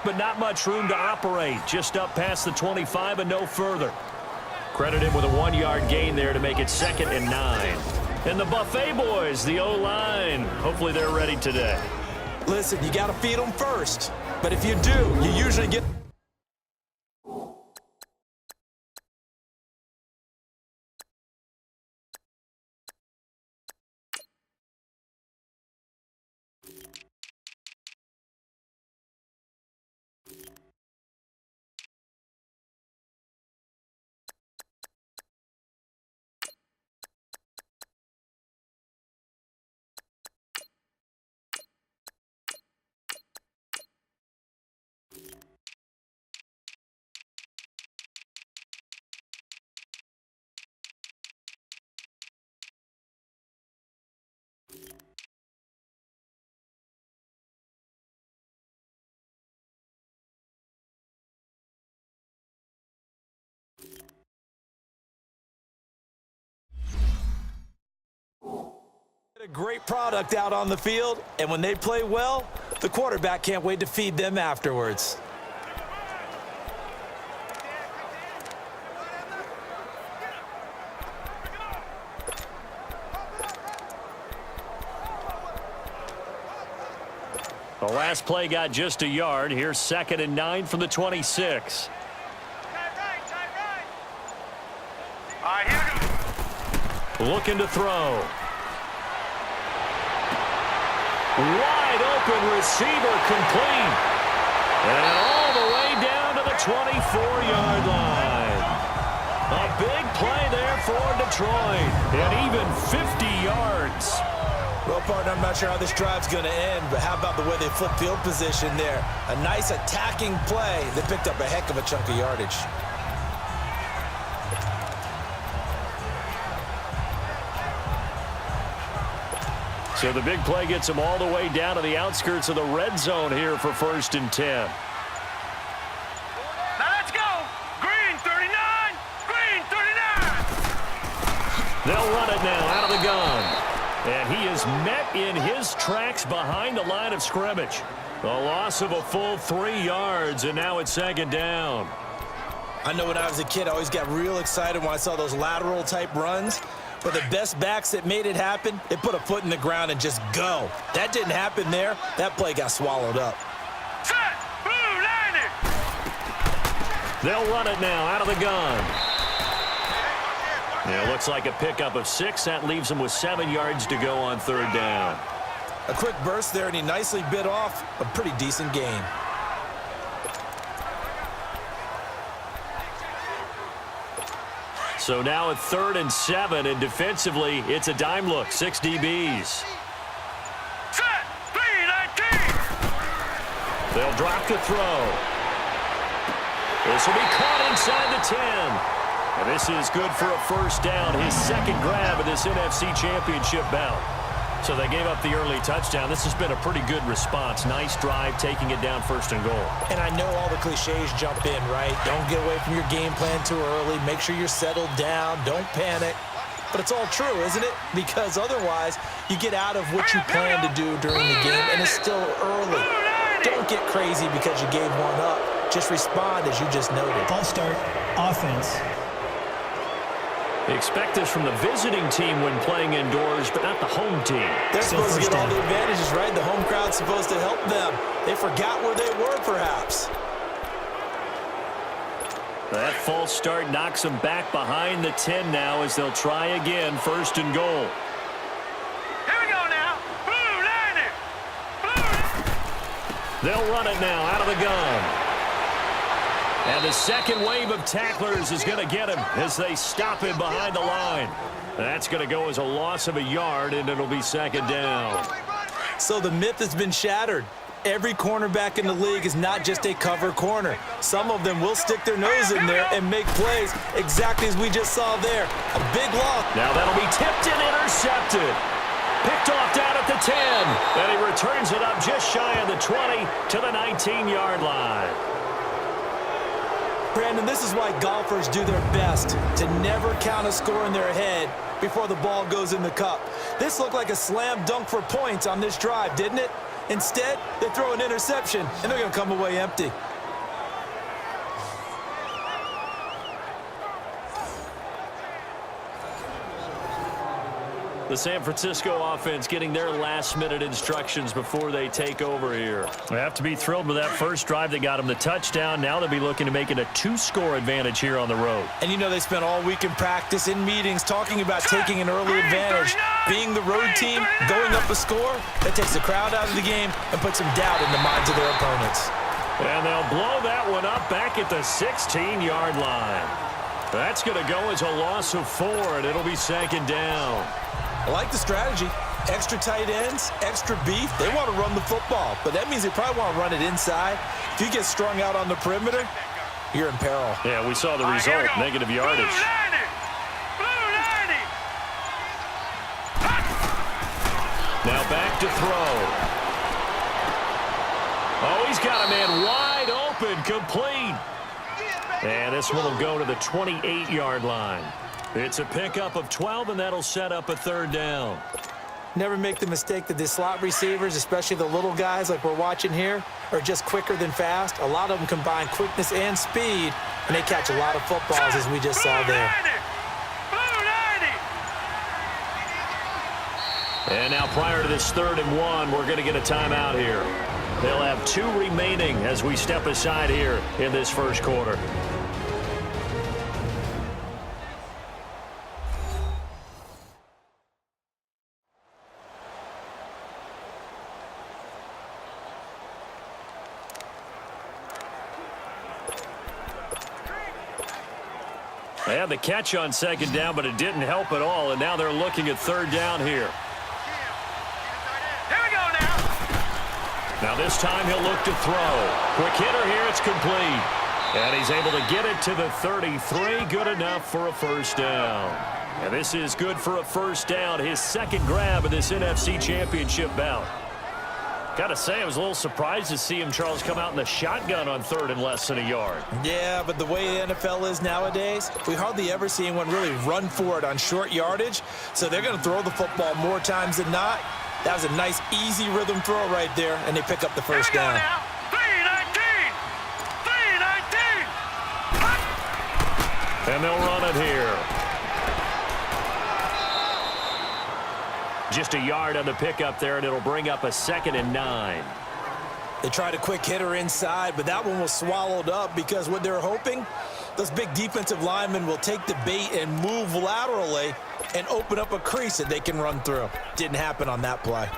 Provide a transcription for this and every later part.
but not much room to operate. Just up past the 25 and no further. Credit him with a 1-yard gain there to make it 2nd and 9. And the Buffet boys, the O-line, hopefully they're ready today. Listen, you got to feed them first. But if you do, you usually get... A great product out on the field, and when they play well, the quarterback can't wait to feed them afterwards. The last play got just a yard. Here's 2nd and 9 from the 26. Looking to throw. Wide open receiver complete. And all the way down to the 24-yard line. A big play there for Detroit. And even 50 yards. Well, partner, I'm not sure how this drive's going to end, but how about the way they flip field position there? A nice attacking play that picked up a heck of a chunk of yardage. So the big play gets them all the way down to the outskirts of the red zone here for 1st and 10. Now let's go. Green 39. Green 39. They'll run it now out of the gun. And he is met in his tracks behind the line of scrimmage. A loss of a full 3 yards, and now it's 2nd down. I know when I was a kid, I always got real excited when I saw those lateral-type runs. But the best backs that made it happen, they put a foot in the ground and just go. That didn't happen there. That play got swallowed up. Set. Blue landing. They'll run it now out of the gun. Yeah, looks like a pickup of 6. That leaves them with 7 yards to go on 3rd down. A quick burst there, and he nicely bit off a pretty decent gain. So now at 3rd and 7, and defensively, it's a dime look. 6 DBs. Set. 319. They'll drop to throw. This will be caught inside the 10. And this is good for a 1st down, his 2nd grab of this NFC Championship bout. So they gave up the early touchdown. This has been a pretty good response. Nice drive, taking it down 1st and goal. And I know all the cliches jump in, right? Don't get away from your game plan too early. Make sure you're settled down. Don't panic. But it's all true, isn't it? Because otherwise, you get out of what you plan to do during the game, and it's still early. Don't get crazy because you gave one up. Just respond as you just noted. False start, offense. They expect this from the visiting team when playing indoors, but not the home team. They're supposed to get all the advantages, right? The home crowd's supposed to help them. They forgot where they were, perhaps. That false start knocks them back behind the 10 now as they'll try again, 1st and goal. Here we go now. Blue landing. Blue. They'll run it now out of the gun. And the 2nd wave of tacklers is going to get him as they stop him behind the line. That's going to go as a loss of a yard, and it'll be 2nd down. So the myth has been shattered. Every cornerback in the league is not just a cover corner. Some of them will stick their nose in there and make plays exactly as we just saw there. A big loss. Now that'll be tipped and intercepted. Picked off down at the 10. And he returns it up just shy of the 20 to the 19-yard line. Brandon, this is why golfers do their best to never count a score in their head before the ball goes in the cup. This looked like a slam dunk for points on this drive, didn't it? Instead, they throw an interception, and they're going to come away empty. The San Francisco offense getting their last-minute instructions before they take over here. They have to be thrilled with that first drive that got them the touchdown. Now they'll be looking to make it a 2-score advantage here on the road. And you know they spent all week in practice, in meetings, talking about taking an early advantage. Being the road team, going up a score, that takes the crowd out of the game and puts some doubt in the minds of their opponents. And they'll blow that one up back at the 16-yard line. That's going to go as a loss of 4, and it'll be second down. I like the strategy. Extra tight ends, extra beef. They want to run the football, but that means they probably want to run it inside. If you get strung out on the perimeter, you're in peril. Yeah, we saw the result, negative yardage. Now back to throw. Oh, he's got a man wide open, complete. And this one will go to the 28-yard line. It's a pickup of 12, and that'll set up a third down. Never make the mistake that the slot receivers, especially the little guys like we're watching here, are just quicker than fast. A lot of them combine quickness and speed, and they catch a lot of footballs, as we just saw there. And now prior to this 3rd and 1, we're going to get a timeout here. They'll have 2 remaining as we step aside here in this first quarter. They had the catch on second down, but it didn't help at all, and now they're looking at 3rd down here. Here we go now. Now this time he'll look to throw. Quick hitter here, it's complete. And he's able to get it to the 33, good enough for a first down. And this is good for a first down, his second grab of this NFC Championship bout. Got to say, I was a little surprised to see him, Charles, come out in the shotgun on 3rd and less than a yard. Yeah, but the way the NFL is nowadays, we hardly ever see anyone really run for it on short yardage. So they're going to throw the football more times than not. That was a nice, easy rhythm throw right there, and they pick up the first down. 319. 319. And they'll run it here. Just a yard on the pickup there, and it'll bring up a 2nd and 9. They tried a quick hitter inside, but that one was swallowed up because what they're hoping, those big defensive linemen will take the bait and move laterally and open up a crease that they can run through. Didn't happen on that play.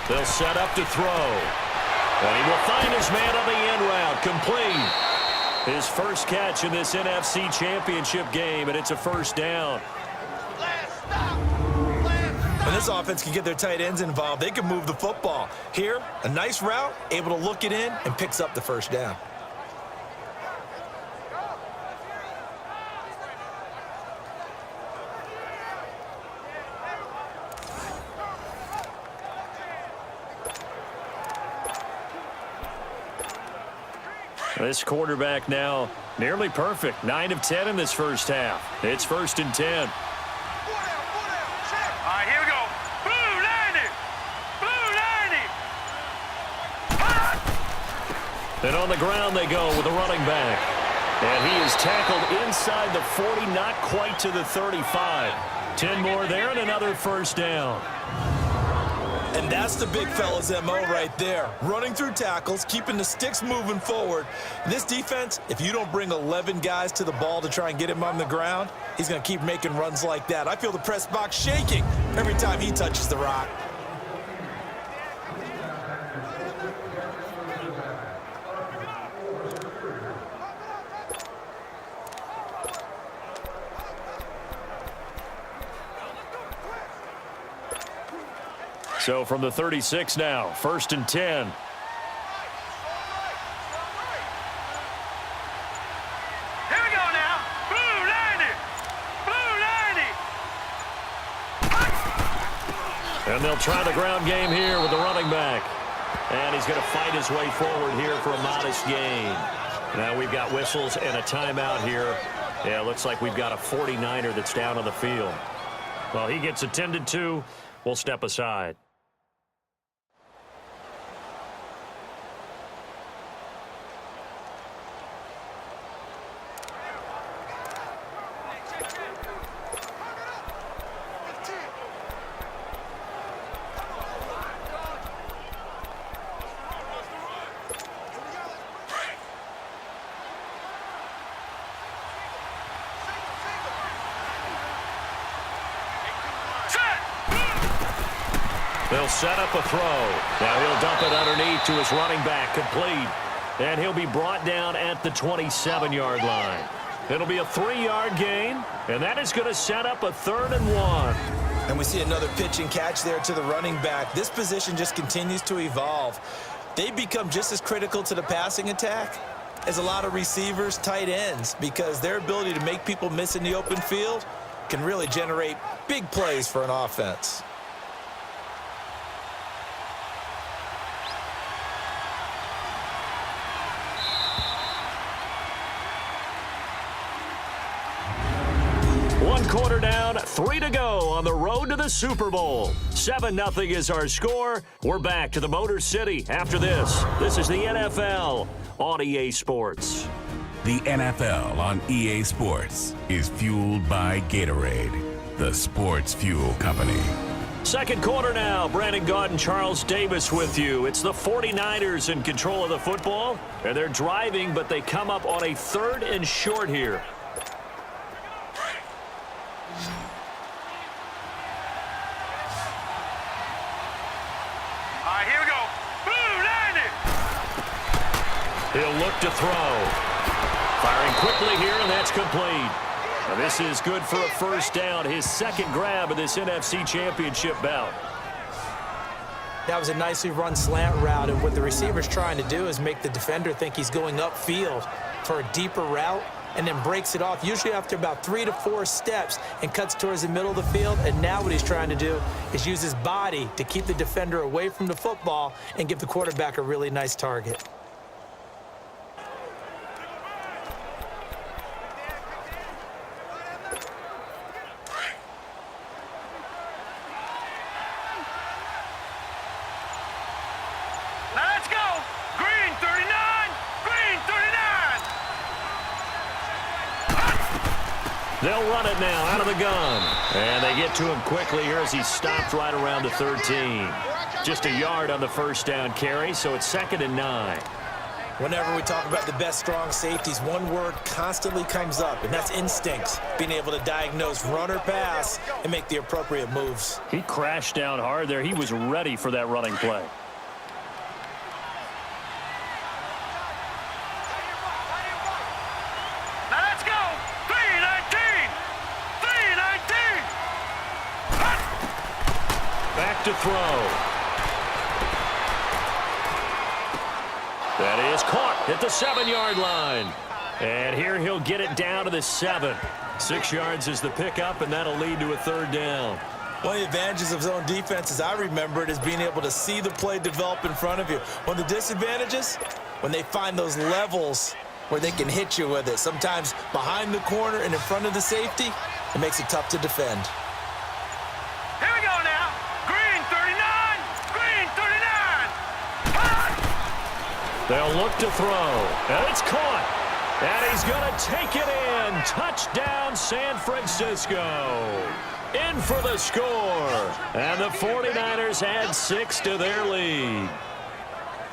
They'll set up to throw. And he will find his man on the end route. Complete. His first catch in this NFC Championship game, and it's a first down. When this offense can get their tight ends involved, they can move the football. Here, a nice route, able to look it in, and picks up the first down. This quarterback now nearly perfect. 9 of 10 in this first half. It's 1st and 10. All right, here we go. Blue 90. Blue 90. And on the ground they go with the running back. And he is tackled inside the 40, not quite to the 35. 10 more there and another first down. And that's the big fella's MO right there. Running through tackles, keeping the sticks moving forward. This defense, if you don't bring 11 guys to the ball to try and get him on the ground, he's going to keep making runs like that. I feel the press box shaking every time he touches the rock. So from the 36 now, 1st and 10. Here we go now. Blue 90. And they'll try the ground game here with the running back. And he's going to fight his way forward here for a modest gain. Now we've got whistles and a timeout here. Yeah, it looks like we've got a 49er that's down on the field. Well, he gets attended to. We'll step aside. They'll set up a throw. Now he'll dump it underneath to his running back, complete. And he'll be brought down at the 27-yard line. It'll be a 3-yard gain, and that is going to set up a 3rd and 1. And we see another pitch and catch there to the running back. This position just continues to evolve. They become just as critical to the passing attack as a lot of receivers, tight ends, because their ability to make people miss in the open field can really generate big plays for an offense. Quarter down, 3 to go on the road to the Super Bowl. 7-0 is our score. We're back to the Motor City after this. This is the NFL on EA Sports. The NFL on EA Sports is fueled by Gatorade, the sports fuel company. Second quarter now. Brandon Gaudin, Charles Davis with you. It's the 49ers in control of the football, and they're driving, but they come up on a 3rd and short here. Here we go. Boom, landed. He'll look to throw. Firing quickly here, and that's complete. Now this is good for a first down, his 2nd grab of this NFC Championship bout. That was a nicely run slant route, and what the receiver's trying to do is make the defender think he's going upfield for a deeper route, and then breaks it off, usually after about 3 to 4 steps, and cuts towards the middle of the field. And now what he's trying to do is use his body to keep the defender away from the football and give the quarterback a really nice target. Let's go. Green 39. Green 39. They'll run it now out of the gun. And they get to him quickly here as he stopped right around the 13. Just a yard on the first down carry, so it's 2nd and 9. Whenever we talk about the best strong safeties, one word constantly comes up, and that's instincts. Being able to diagnose run or pass and make the appropriate moves. He crashed down hard there. He was ready for that running play. Now let's go. 319. 319. Back to throw. That is caught at the 7-yard line. And here he'll get it down to the 7. 6 yards is the pickup, and that'll lead to a 3rd down. One of the advantages of zone defense, as I remember it, is being able to see the play develop in front of you. One of the disadvantages, when they find those levels where they can hit you with it, sometimes behind the corner and in front of the safety, it makes it tough to defend. Here we go now. Green 39. Green 39. They'll look to throw. And it's caught. And he's going to take it in. Touchdown, San Francisco. In for the score. And the 49ers add 6 to their lead.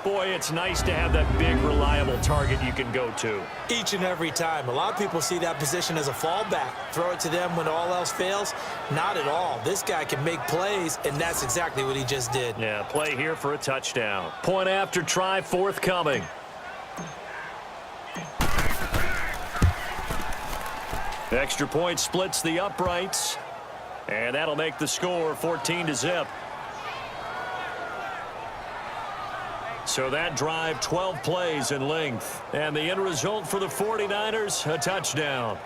Boy, it's nice to have that big, reliable target you can go to. Each and every time. A lot of people see that position as a fallback. Throw it to them when all else fails. Not at all. This guy can make plays, and that's exactly what he just did. Yeah, play here for a touchdown. Point after try forthcoming. Extra point splits the uprights. And that'll make the score 14-0. So that drive, 12 plays in length. And the end result for the 49ers, a touchdown.